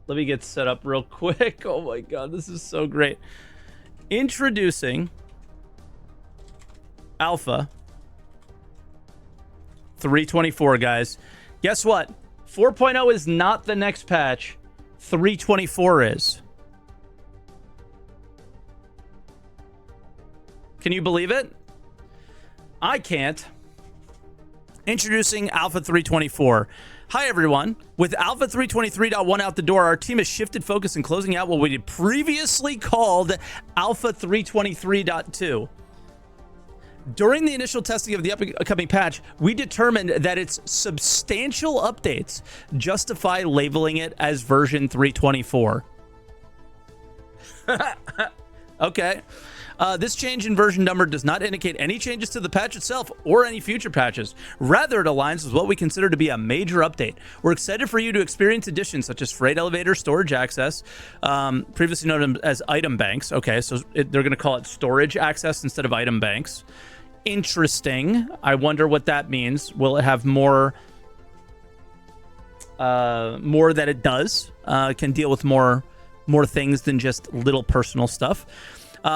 Let me get set up real quick. Oh my god, this is so great. Introducing Alpha 324, guys. Guess what? 4.0 is not the next patch. 324 is. Can you believe it? I can't. Introducing Alpha 324. Hi, everyone. With Alpha 323.1 out the door, our team has shifted focus and closing out what we had previously called Alpha 323.2. During the initial testing of the upcoming patch, we determined that its substantial updates justify labeling it as version 324. Okay. This change in version number does not indicate any changes to the patch itself or any future patches. Rather, it aligns with what we consider to be a major update. We're excited for you to experience additions such as freight elevator, storage access, previously known as item banks. Okay, so they're going to call it storage access instead of item banks. Interesting. I wonder what that means. Will it have more that it does? Can deal with more things than just little personal stuff.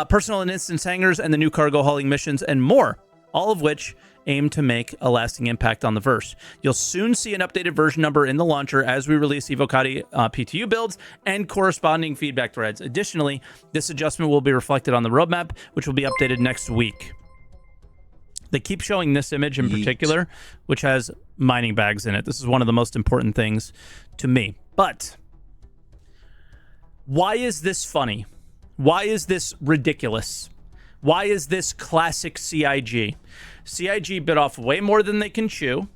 Personal and instance hangars and the new cargo hauling missions and more, all of which aim to make a lasting impact on the verse. You'll soon see an updated version number in the launcher as we release Evocati PTU builds and corresponding feedback threads. Additionally, this adjustment will be reflected on the roadmap, which will be updated next week. They keep showing this image in particular, which has mining bags in it. This is one of the most important things to me. But why is this funny? Why is this ridiculous? Why is this classic CIG? CIG bit off way more than they can chew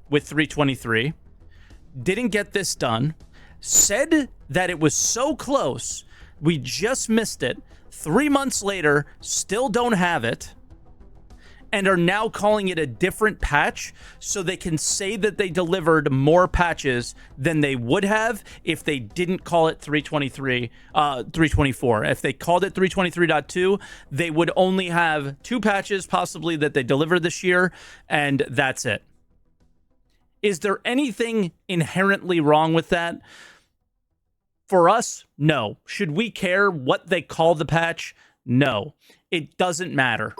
with 323. Didn't get this done. Said that it was so close. We just missed it. 3 months later, still don't have it. And are now calling it a different patch so they can say that they delivered more patches than they would have if they didn't call it 324. If they called it 323.2, they would only have 2 patches possibly that they deliver this year, and that's it. Is there anything inherently wrong with that? For us, no. Should we care what they call the patch? No. It doesn't matter.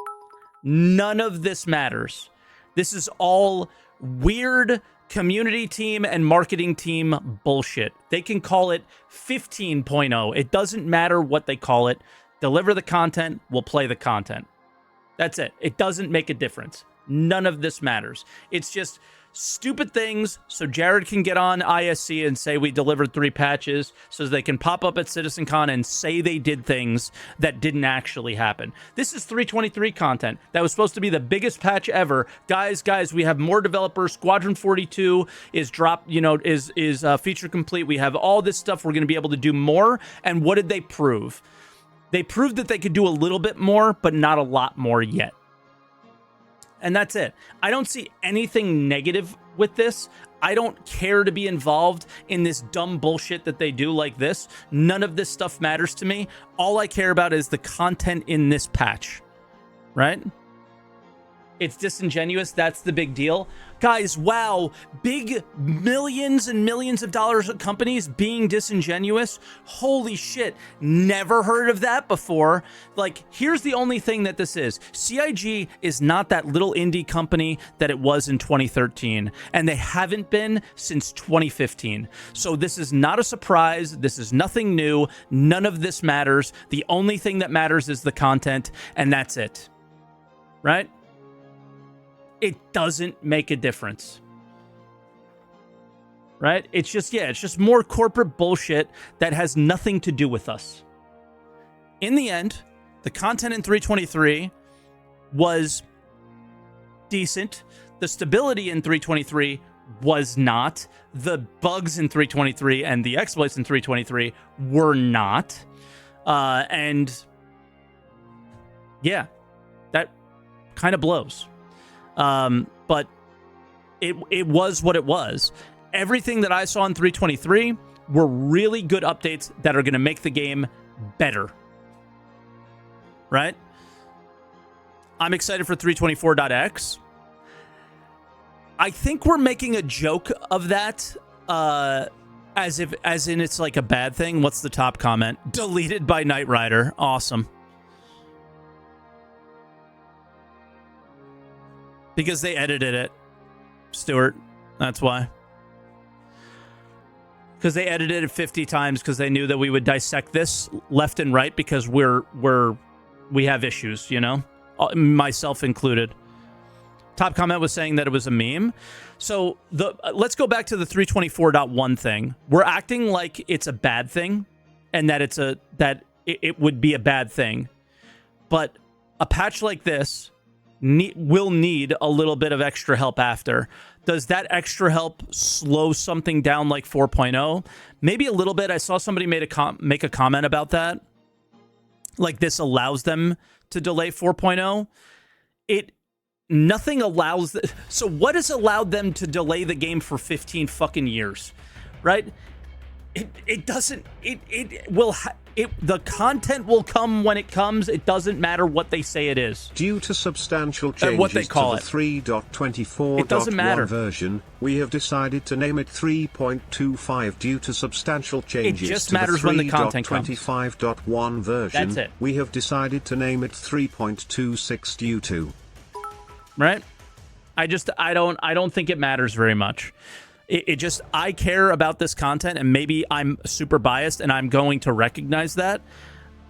None of this matters. This is all weird community team and marketing team bullshit. They can call it 15.0. It doesn't matter what they call it. Deliver the content, we'll play the content. That's it. It doesn't make a difference. None of this matters. It's just stupid things so Jared can get on ISC and say we delivered 3 patches so they can pop up at CitizenCon and say they did things that didn't actually happen. This is 323 content that was supposed to be the biggest patch ever. Guys, we have more developers. Squadron 42 is feature complete. We have all this stuff. We're going to be able to do more. And what did they prove? They proved that they could do a little bit more, but not a lot more yet. And that's it. I don't see anything negative with this. I don't care to be involved in this dumb bullshit that they do like this. None of this stuff matters to me. All I care about is the content in this patch, right? It's disingenuous. That's the big deal. Guys, wow. Big millions and millions of dollars of companies being disingenuous. Holy shit. Never heard of that before. Like, here's the only thing that this is. CIG is not that little indie company that it was in 2013. And they haven't been since 2015. So this is not a surprise. This is nothing new. None of this matters. The only thing that matters is the content. And that's it. Right? It doesn't make a difference, right? It's just more corporate bullshit that has nothing to do with us. In the end, the content in 323 was decent. The stability in 323 was not. The bugs in 323 and the exploits in 323 were not. And yeah, that kind of blows. But it was what it was. Everything that I saw in 323 were really good updates that are going to make the game better. Right? I'm excited for 324.x. I think we're making a joke of that As in it's like a bad thing. What's the top comment? Deleted by Knight Rider. Awesome. Because they edited it, Stuart. That's why. Because they edited it 50 times because they knew that we would dissect this left and right because we have issues, you know? Myself included. Top comment was saying that it was a meme. So let's go back to the 324.1 thing. We're acting like it's a bad thing and that it would be a bad thing. But a patch like this will need a little bit of extra help after. Does that extra help slow something down like 4.0? Maybe a little bit. I saw somebody make a comment about that. Like this allows them to delay 4.0. Nothing allows... So what has allowed them to delay the game for 15 fucking years? Right? It doesn't... The content will come when it comes. It doesn't matter what they say it is. Due to substantial changes what they call to the 3.24.1 version, we have decided to name it 3.25. Due to substantial changes it just to matters the when the content comes. 3.25.1 version, That's it. we have decided to name it 3.26 due to. Right? I don't think it matters very much. I care about this content, and maybe I'm super biased, and I'm going to recognize that.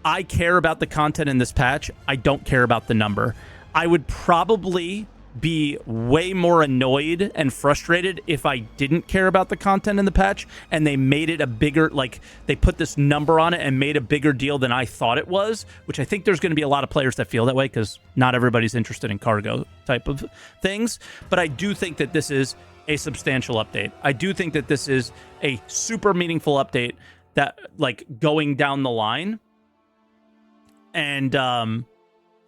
I care about the content in this patch. I don't care about the number. I would probably be way more annoyed and frustrated if I didn't care about the content in the patch, and they made it a bigger, like, they put this number on it and made a bigger deal than I thought it was, which I think there's going to be a lot of players that feel that way, because not everybody's interested in cargo type of things. But I do think that this is a substantial update. I do think that this is a super meaningful update that, like, going down the line. And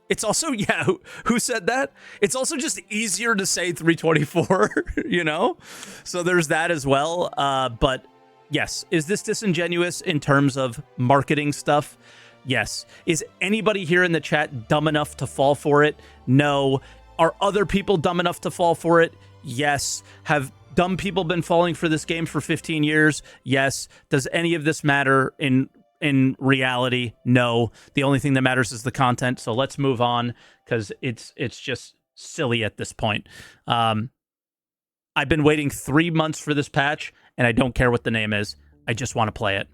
it's also, yeah, who said that? It's also just easier to say 324, you know? So there's that as well. But yes, is this disingenuous in terms of marketing stuff? Yes. Is anybody here in the chat dumb enough to fall for it? No. Are other people dumb enough to fall for it? Yes. Have dumb people been falling for this game for 15 years? Yes. Does any of this matter in reality? No. The only thing that matters is the content. So let's move on, because it's just silly at this point. I've been waiting 3 months for this patch, and I don't care what the name is. I just want to play it.